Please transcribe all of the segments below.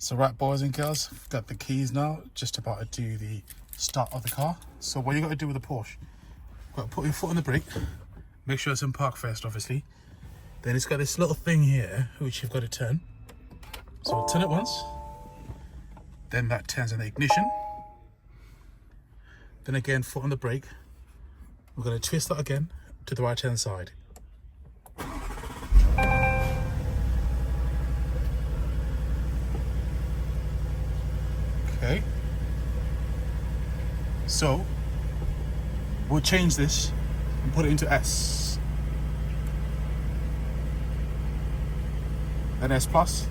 So right, boys and girls, we've got the keys now, just about to do the start of the car. So what you got to do with the Porsche, you've got to put your foot on the brake, make sure it's in park first obviously. Then it's got this little thing here which you've got to turn. So turn it once, then that turns on the ignition. Then again, foot on the brake. We're going to twist that again to the right hand side. Okay, so we'll change this and put it into S. Then S plus.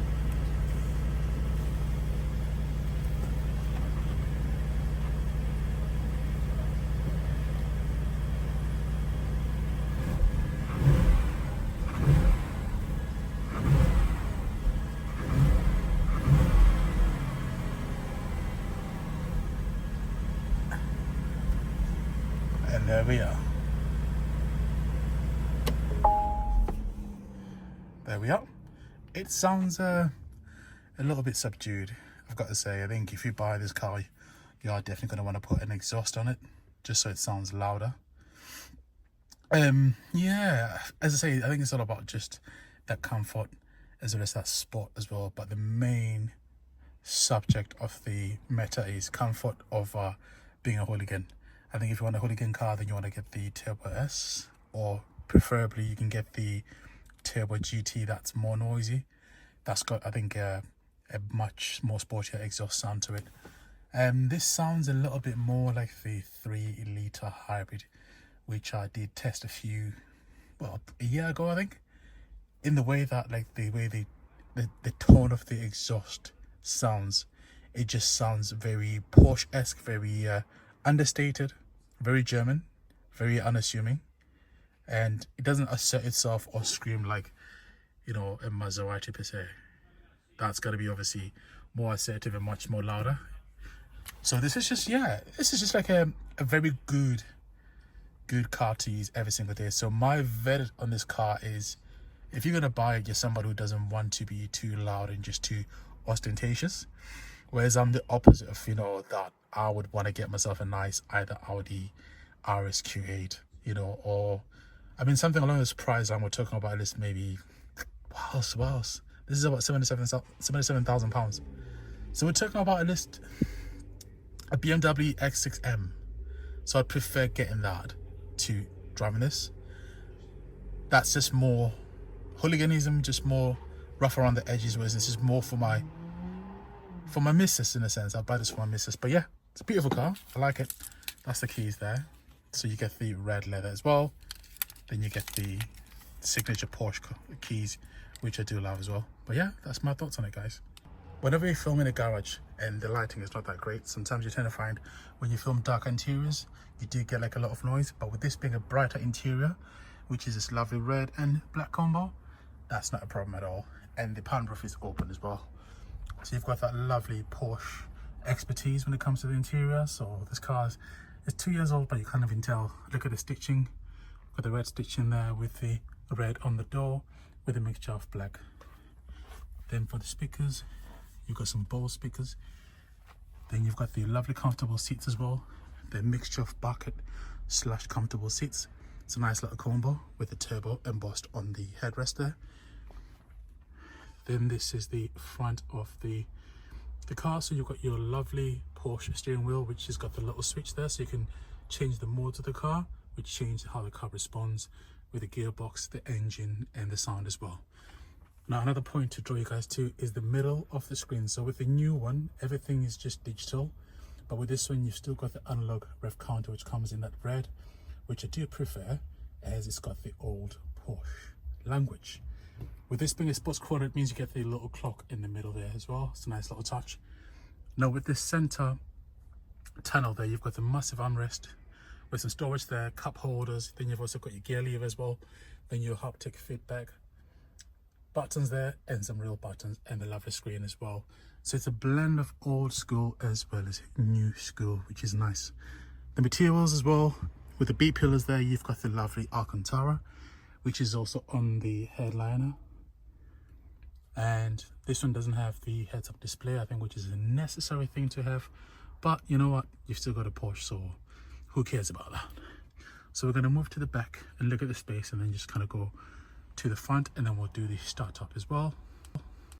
And there we are. There we are. It sounds a little bit subdued, I've got to say. I think if you buy this car, you are definitely going to want to put an exhaust on it, just so it sounds louder. Yeah, as I say, I think it's all about just that comfort as well as that sport as well. But the main subject of the Meta is comfort of being a hooligan. I think if you want a hooligan car, then you want to get the Turbo S, or preferably you can get the Turbo GT. That's more noisy. That's got, I think, a much more sportier exhaust sound to it. This sounds a little bit more like the 3-litre hybrid, which I did test a year ago, I think. In the way that, like, the way the tone of the exhaust sounds, it just sounds very Porsche-esque, very understated, very German, very unassuming, and it doesn't assert itself or scream like, you know, a Maserati per se. That's got to be obviously more assertive and much more louder. So this is just, yeah, this is just like a very good car to use every single day. So my verdict on this car is, if you're gonna buy it, you're somebody who doesn't want to be too loud and just too ostentatious. Whereas I'm the opposite of, you know, that I would want to get myself a nice either Audi RSQ8, you know, or I mean something along this price line. We're talking about this maybe, what else? This is about £77,000. So we're talking about at least a BMW X6M. So I'd prefer getting that to driving this. That's just more hooliganism, just more rough around the edges, whereas this is more for my missus, in a sense. I'll buy this for my missus. But yeah, it's a beautiful car. I like it. That's the keys there. So you get the red leather as well. Then you get the signature Porsche keys, which I do love as well. But yeah, that's my thoughts on it, guys. Whenever you film in a garage and the lighting is not that great, sometimes you tend to find when you film dark interiors, you do get like a lot of noise. But with this being a brighter interior, which is this lovely red and black combo, that's not a problem at all. And the pan roof is open as well. So you've got that lovely Porsche expertise when it comes to the interior. So this car is 2 years old, but you can't even tell. Look at the stitching. Got the red stitching there with the red on the door with a mixture of black. Then for the speakers, you've got some Bose speakers. Then you've got the lovely comfortable seats as well. The mixture of bucket / comfortable seats. It's a nice little combo with the turbo embossed on the headrest there. Then this is the front of the car. So you've got your lovely Porsche steering wheel, which has got the little switch there, so you can change the modes of the car, which change how the car responds with the gearbox, the engine, and the sound as well. Now another point to draw you guys to is the middle of the screen. So with the new one, everything is just digital, but with this one you've still got the analog rev counter, which comes in that red, which I do prefer, as it's got the old Porsche language. With this being a sports quad, it means you get the little clock in the middle there as well. It's a nice little touch. Now with this center tunnel there, you've got the massive armrest with some storage there, cup holders. Then you've also got your gear lever as well. Then your haptic feedback buttons there, and some real buttons, and the lovely screen as well. So it's a blend of old school as well as new school, which is nice. The materials as well, with the B pillars there, you've got the lovely Alcantara, which is also on the headliner. And This one doesn't have the heads-up display, I think, which is a necessary thing to have. But you know what? You've still got a Porsche, so who cares about that? So we're going to move to the back and look at the space, and then just kind of go to the front, and then we'll do the start up as well.